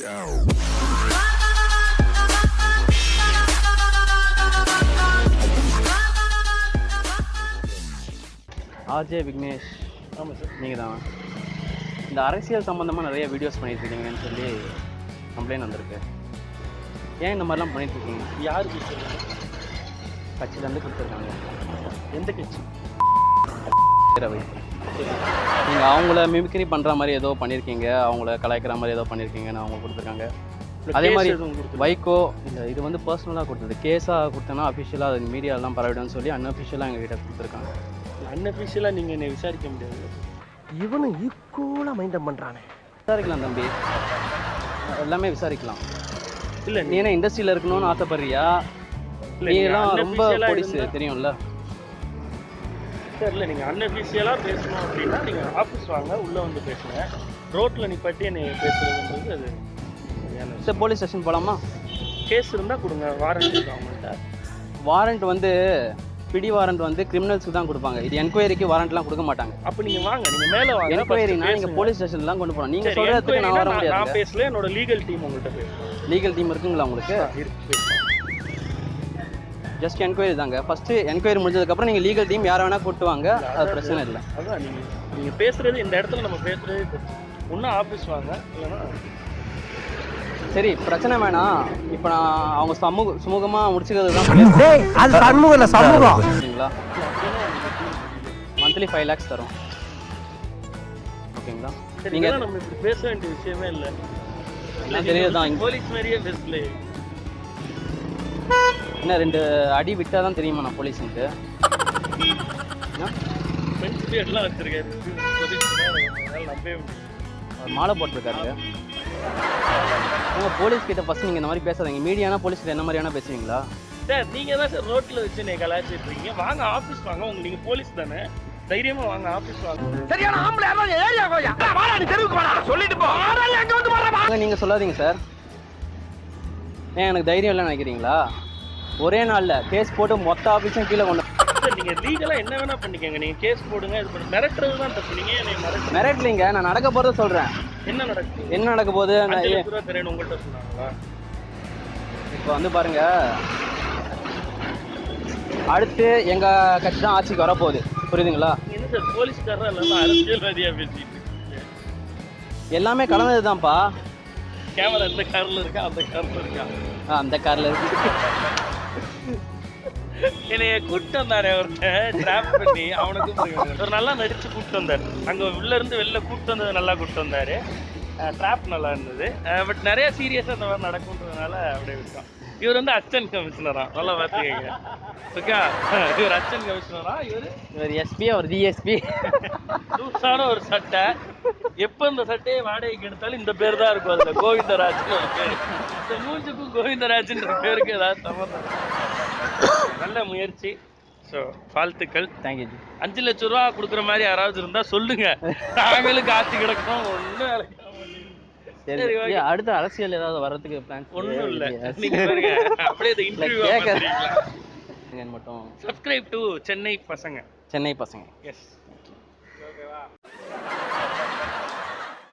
RJ Vignesh. ஆமாம் sir, நீங்கள் தான். இந்த அரசியல் சம்மந்தமாக நிறைய வீடியோஸ் பண்ணிகிட்ருக்கீங்கன்னு சொல்லி கம்ப்ளைண்ட் வந்திருக்கு. ஏன் இந்த மாதிரிலாம் பண்ணிகிட்ருக்கீங்க? யாருக்கு சொல்லுங்கள்? கட்சியிலேருந்து கொடுத்துருக்காங்க. எந்த கட்சி? ரவி. நீங்கள் அவங்கள மிமிக்ரி பண்ணுற மாதிரி ஏதோ பண்ணியிருக்கீங்க, அவங்கள கலாய்க்கிற மாதிரி ஏதோ பண்ணியிருக்கீங்கன்னு அவங்க கொடுத்துருக்காங்க. அதே மாதிரி வைகோ இல்லை, இது வந்து பர்சனலாக கொடுத்தது. கேஸாக கொடுத்தோன்னா அஃபிஷியலாக அது மீடியாலாம் பரவிடும்னு சொல்லி அன்அஃபிஷியலாக எங்ககிட்ட கொடுத்துருக்காங்க. அன்அஃபிஷியலாக நீங்கள் என்னை விசாரிக்க முடியாது. இவனும் ஈக்குவலாக மைண்டம் பண்ணுறானே. விசாரிக்கலாம் தம்பி, எல்லாமே விசாரிக்கலாம். இல்லை நீ என்ன இண்டஸ்ட்ரியில் இருக்கணும்னு ஆசைப்படுறியா? நீலாம் ரொம்ப போலீஸ் தெரியும்ல சார். இல்லை, நீங்கள் அன்அஃபிஷியலாக பேசணும் அப்படின்னா நீங்கள் ஆஃபீஸ் வாங்க, உள்ளே வந்து பேசுங்க. ரோட்டில் நிப்பாட்டி என்னை பேசுறதுன்றது அது சார். போலீஸ் ஸ்டேஷன் போகலாமா? கேஸ் இருந்தால் கொடுங்க, வாரண்ட் இருக்கு அவங்கள்ட்ட. வாரண்ட் வந்து பிடி வாரண்ட் வந்து கிரிமினல்ஸ்க்கு தான் கொடுப்பாங்க. இது என்கொயரிக்கு வாரண்ட்லாம் கொடுக்க மாட்டாங்க. அப்போ நீங்கள் வாங்க, நீங்கள் மேலே வாங்க. என்கொயரினா நீங்கள் போலீஸ் ஸ்டேஷன்லாம் கொண்டு போகணும். நீங்கள் சொல்கிறதுக்கு நான் வர முடியாது. நான் பேசல, என்னோட லீகல் டீம் உங்கள்கிட்ட பேசுகிறேன். லீகல் டீம் இருக்குங்களா உங்களுக்கு? இருக்கு. ஜஸ்ட் என்கொயரி தாங்க. ஃபஸ்ட்டு என்கொயரி முடிஞ்சதுக்கப்புறம் நீங்கள் லீகல் டீம் யாரை வேணால் கூட்டு வாங்க, அது பிரச்சனை இல்லை. அதான் நீங்கள் பேசுகிறது இந்த இடத்துல நம்ம பேசுகிறது ஒன்றும் ஆஃபீஸ் வாங்க, இல்லைன்னா சரி பிரச்சனை வேணாம். இப்போ நான் அவங்க சுமூகமாக முடிச்சுக்கிறது தான். அது சமூகம் சமூகம் சரிங்களா? மந்த்லி 5 lakhs தரும். ஓகேங்களா? நீங்கள் நம்ம இப்படி பேச வேண்டிய விஷயமே இல்லை. நான் தெரியாது தான். போலீஸ் மாதிரியே பேசல. என்ன 2 அடி விட்டால் தான் தெரியுமா நான் போலீஸுக்கு? எல்லாம் வச்சிருக்காரு நம்பவே மாலை போட்டிருக்காரு. போலீஸ் கிட்ட ஃபர்ஸ்ட் நீங்கள் இந்த மாதிரி பேசாதீங்க. மீடியானா போலீஸ் கிட்ட என்ன மாதிரியான பேசுவீங்களா? சார் நீங்கள் தான் சார் ரோட்டில் வச்சு நீங்கள் கலாச்சிட்டு இருக்கீங்க. வாங்க ஆஃபீஸ் வாங்க, நீங்கள் போலீஸ் தானே, தைரியமாக வாங்க ஆஃபீஸ் வாங்க. சரியான ஆம்பளை ஏரியா கோயா வாடா, நீ தெருவுக்கு வாடா, சொல்லிட்டு போ. அங்க வந்து வர நீங்கள் சொல்லாதீங்க சார். ஏன் எனக்கு தைரியம் இல்லைன்னு நினைக்கிறீங்களா? ஒரே நாளில் கேஸ் போட்டு மொத்த ஆஃபீஸும் கீழே கொண்டு சார். நீங்கள் லீகலாக என்ன வேணால் பண்ணிக்கோங்க, நீங்கள் கேஸ் போடுங்க. இது பண்ணி மிரட்டுறது தான் தப்பு. நீங்கள் என்னை மிரட்டலிங்க, நான் நடக்க போகிறத சொல்கிறேன். என்ன நடக்குது? என்ன நடக்க போகுது? தெரியும் உங்கள்கிட்ட சொன்னாங்களா? இப்போ வந்து பாருங்க, அடுத்து எங்கள் கட்சி தான் ஆட்சிக்கு வரப்போகுது. புரியுதுங்களா? என்ன சார் போலீஸ்காரர் இல்லாமல் அரசியல்வாதியாக பேசிட்டு எல்லாமே கலந்தது தான்ப்பா. கேமரா இந்த காரில் இருக்கா, அந்த காரில் இருக்கா? அந்த காரில் இருக்கு. என்னைய கூப்பிட்டு வந்தாரு ஒருத்தன், ட்ராப் பண்ணி அவனுக்கு ஒரு நல்லா நடிச்சு கூப்பிட்டு வந்தார். அங்கே உள்ள இருந்து வெளில கூப்பிட்டு வந்தது நல்லா கூப்பிட்டு வந்தாரு. ட்ராப் நல்லா இருந்தது. பட் நிறைய சீரியஸாக இந்த மாதிரி நடக்கும்ன்றதுனால அப்படியே விட்டோம். இவர் வந்து அசிஸ்டன்ட் கமிஷனரா, நல்லா பார்த்துக்கங்க. ஓகே, இவர் அசிஸ்டன்ட் கமிஷனரா, இவர் எஸ்பி, அவர் டிஎஸ்பி. லூசான ஒரு சட்டை. எப்போ இந்த சட்டையை வாடகைக்கு எடுத்தாலும் இந்த பேர் தான் இருக்கும். அதில் கோவிந்தராஜ்னு ஒரு பேர். இந்த மூஞ்சுக்கும் கோவிந்தராஜ்ன்ற பேருக்கு ஏதாவது சம்மந்தம்? நல்ல முயற்சி. ஸோ வாழ்த்துக்கள். தேங்க்யூ. 5 லட்சம் ரூபா கொடுக்குற மாதிரி யாராவது இருந்தால் சொல்லுங்க, நாங்களும் காத்து கிடக்கணும். ஒன்றும் சரி, அடுத்த அரசியல் ஏதாவது வர்றதுக்கு பிளான்? ஒன்றும் இல்லை. நீங்கள் பாருங்க, அப்படியே இந்த இன்டர்வியூ மட்டும். மட்டும் சப்ஸ்கிரைப் டு சென்னை பசங்க. சென்னை பசங்க. எஸ்.